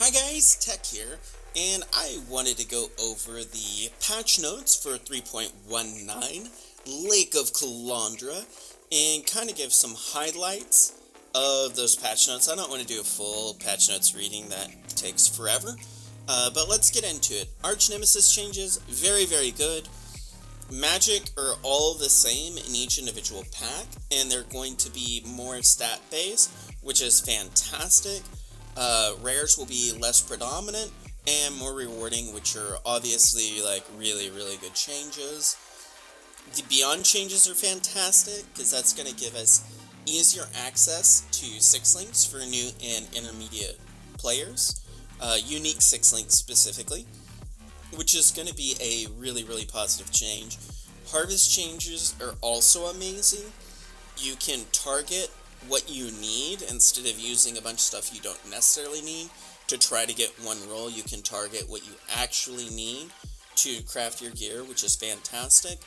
Hi guys, Tech here, and I wanted to go over the patch notes for 3.19 Lake of Kalandra and kind of give some highlights of those patch notes. I don't want to do a full patch notes reading, that takes forever, but let's get into it. Archnemesis Changes, very good. Magic are all the same in each individual pack, and they're going to be more stat based, which is fantastic. Rares will be less predominant and more rewarding, which are obviously like really good changes. The Beyond changes are fantastic because that's going to give us easier access to 6-links for new and intermediate players, unique 6-links specifically, which is going to be a really positive change. Harvest changes are also amazing. You can target what you need instead of using a bunch of stuff you don't necessarily need to try to get one roll. You can target what you actually need to craft your gear, which is fantastic.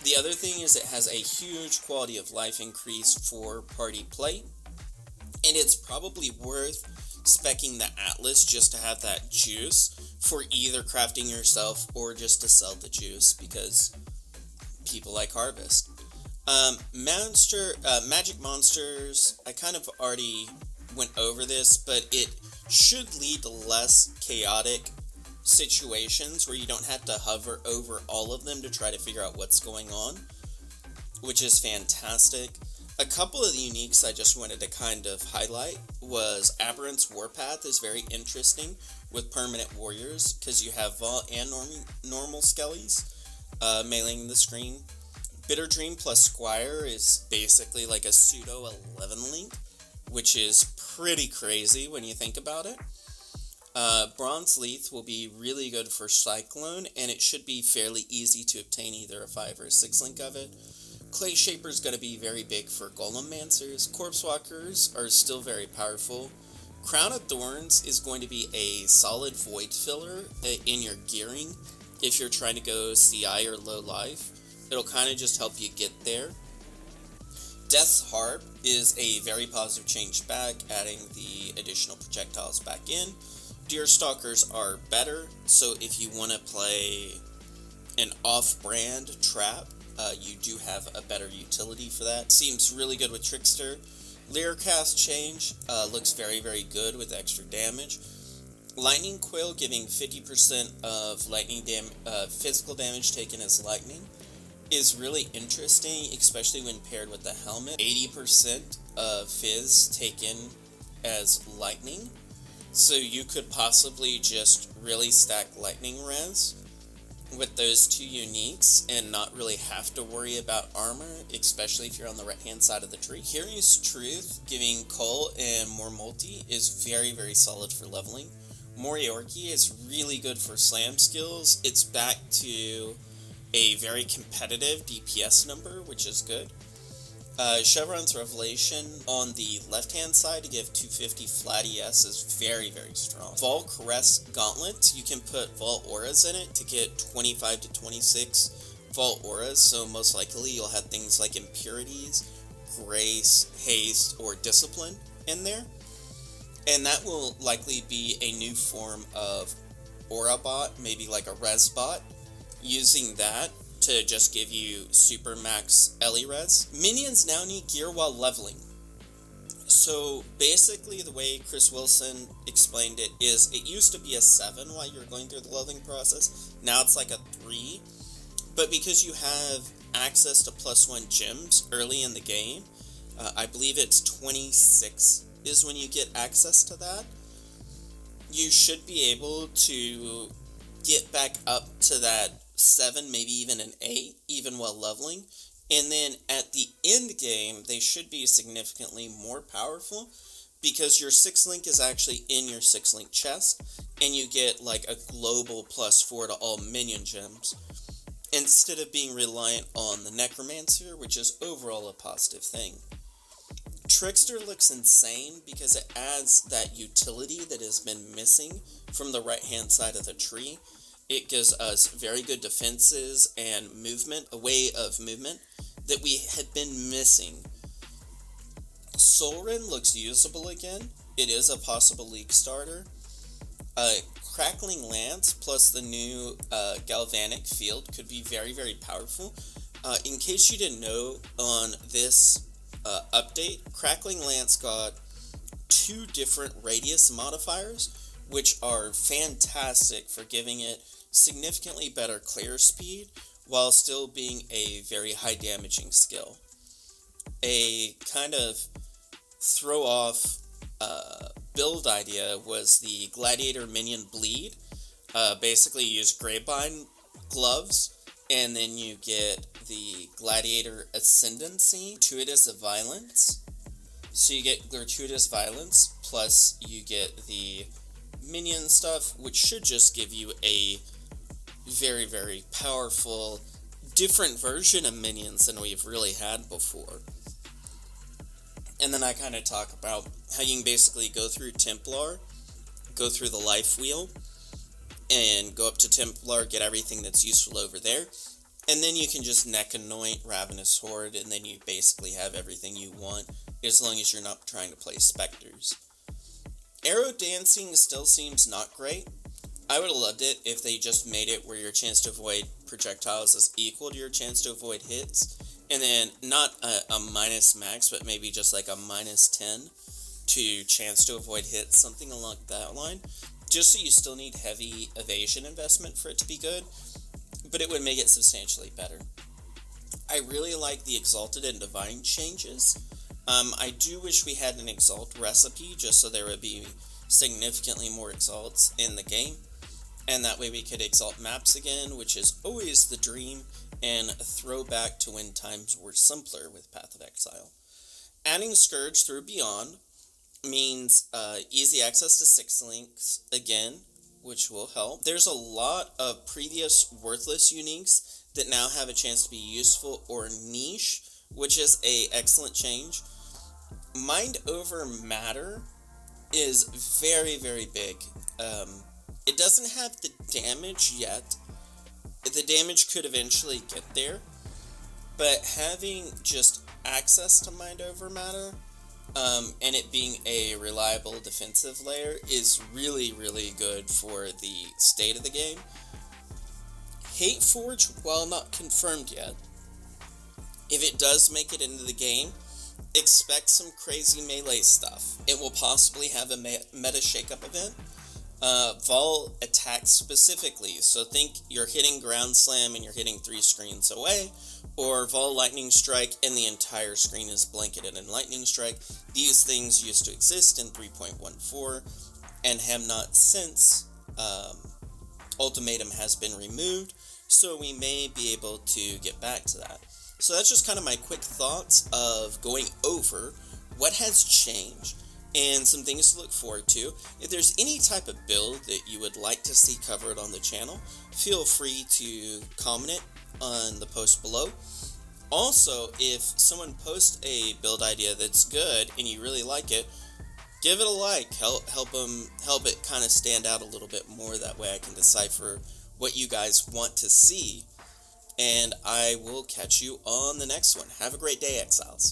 The other thing is it has a huge quality of life increase for party play, and it's probably worth speccing the Atlas just to have that juice for either crafting yourself or just to sell the juice, because people like harvest. Magic monsters, I kind of already went over this, but it should lead to less chaotic situations where you don't have to hover over all of them to try to figure out what's going on, which is fantastic. A couple of the uniques I just wanted to kind of highlight was Aberrant's Warpath is very interesting with permanent warriors, because you have Vault and normal skellies mailing the screen. Bitter Dream plus Squire is basically like a pseudo 11-link, which is pretty crazy when you think about it. Bronze Leaf will be really good for Cyclone, and it should be fairly easy to obtain either a 5 or a 6-link of it. Clay Shaper is going to be very big for Golemancers. Corpse Walkers are still very powerful. Crown of Thorns is going to be a solid void filler in your gearing if you're trying to go CI or low life. It'll kind of just help you get there. Death's Harp is a very positive change back, adding the additional projectiles back in. Deerstalkers are better, so if you want to play an off-brand trap, you do have a better utility for that. Seems really good with Trickster. Lyricast change looks very good with extra damage. Lightning Quill giving 50% of lightning physical damage taken as lightning is really interesting, especially when paired with the helmet. 80% of Fizz taken as lightning, so you could possibly just really stack lightning res with those two uniques and not really have to worry about armor, especially if you're on the right hand side of the tree. Hearing's Truth giving Cole and more multi is very solid for leveling. Moriorki is really good for slam skills. It's back to a very competitive DPS number, which is good. Chevron's Revelation on the left-hand side to give 250 flat ES is very strong. Vol Caress Gauntlet, you can put Vol Auras in it to get 25 to 26 Vol Auras, so most likely you'll have things like Impurities, Grace, Haste, or Discipline in there. And that will likely be a new form of Aura Bot, maybe like a Res Bot, using that to just give you super max Ellie res. Minions now need gear while leveling. So basically the way Chris Wilson explained it is it used to be a 7 while you were going through the leveling process. Now it's like a 3. But because you have access to +1 gems early in the game, I believe it's 26 is when you get access to that, you should be able to get back up to that 7, maybe even an 8, even while leveling. And then at the end game, they should be significantly more powerful because your 6-link is actually in your 6-link chest, and you get like a global +4 to all minion gems, instead of being reliant on the Necromancer, which is overall a positive thing. Trickster looks insane because it adds that utility that has been missing from the right-hand side of the tree. It gives us very good defenses and movement, a way of movement that we had been missing. Solrin looks usable again. It is a possible league starter. Crackling Lance plus the new Galvanic Field could be very, very powerful. In case you didn't know, on this update, Crackling Lance got 2 different radius modifiers, which are fantastic for giving it significantly better clear speed while still being a very high damaging skill. A kind of throw off build idea was the Gladiator Minion Bleed. Basically you use Grapevine gloves, and then you get the Gladiator Ascendancy, Gratuitous Violence. So you get Gratuitous Violence, plus you get the minion stuff, which should just give you a very, very powerful, different version of minions than we've really had before. And then I kind of talk about how you can basically go through Templar, go through the life wheel, and go up to Templar, get everything that's useful over there, and then you can just neck anoint Ravenous Horde, and then you basically have everything you want, as long as you're not trying to play Spectres. Arrow Dancing still seems not great. I would have loved it if they just made it where your chance to avoid projectiles is equal to your chance to avoid hits, and then not a minus max, but maybe just like a minus 10 to chance to avoid hits, something along that line, just so you still need heavy evasion investment for it to be good, but it would make it substantially better. I really like the Exalted and Divine changes. I do wish we had an Exalt recipe, just so there would be significantly more Exalts in the game, and that way we could Exalt maps again, which is always the dream, and a throwback to when times were simpler with Path of Exile. Adding Scourge through Beyond means easy access to 6 links again, which will help. There's a lot of previous worthless uniques that now have a chance to be useful or niche, which is an excellent change. Mind over Matter is very, very big. It doesn't have the damage yet. The damage could eventually get there, but having just access to Mind over Matter, and it being a reliable defensive layer is really, really good for the state of the game. Hateforge, while not confirmed yet, if it does make it into the game, expect some crazy melee stuff. It will possibly have a meta shakeup event. Vol attacks specifically, so think you're hitting Ground Slam and you're hitting 3 screens away, or Vol Lightning Strike and the entire screen is blanketed in Lightning Strike. These things used to exist in 3.14 and have not since. Ultimatum has been removed, so we may be able to get back to that. So that's just kind of my quick thoughts of going over what has changed and some things to look forward to. If there's any type of build that you would like to see covered on the channel, feel free to comment it on the post below. Also, if someone posts a build idea that's good and you really like it, give it a like. Help it kind of stand out a little bit more. That way I can decipher what you guys want to see. And I will catch you on the next one. Have a great day, Exiles.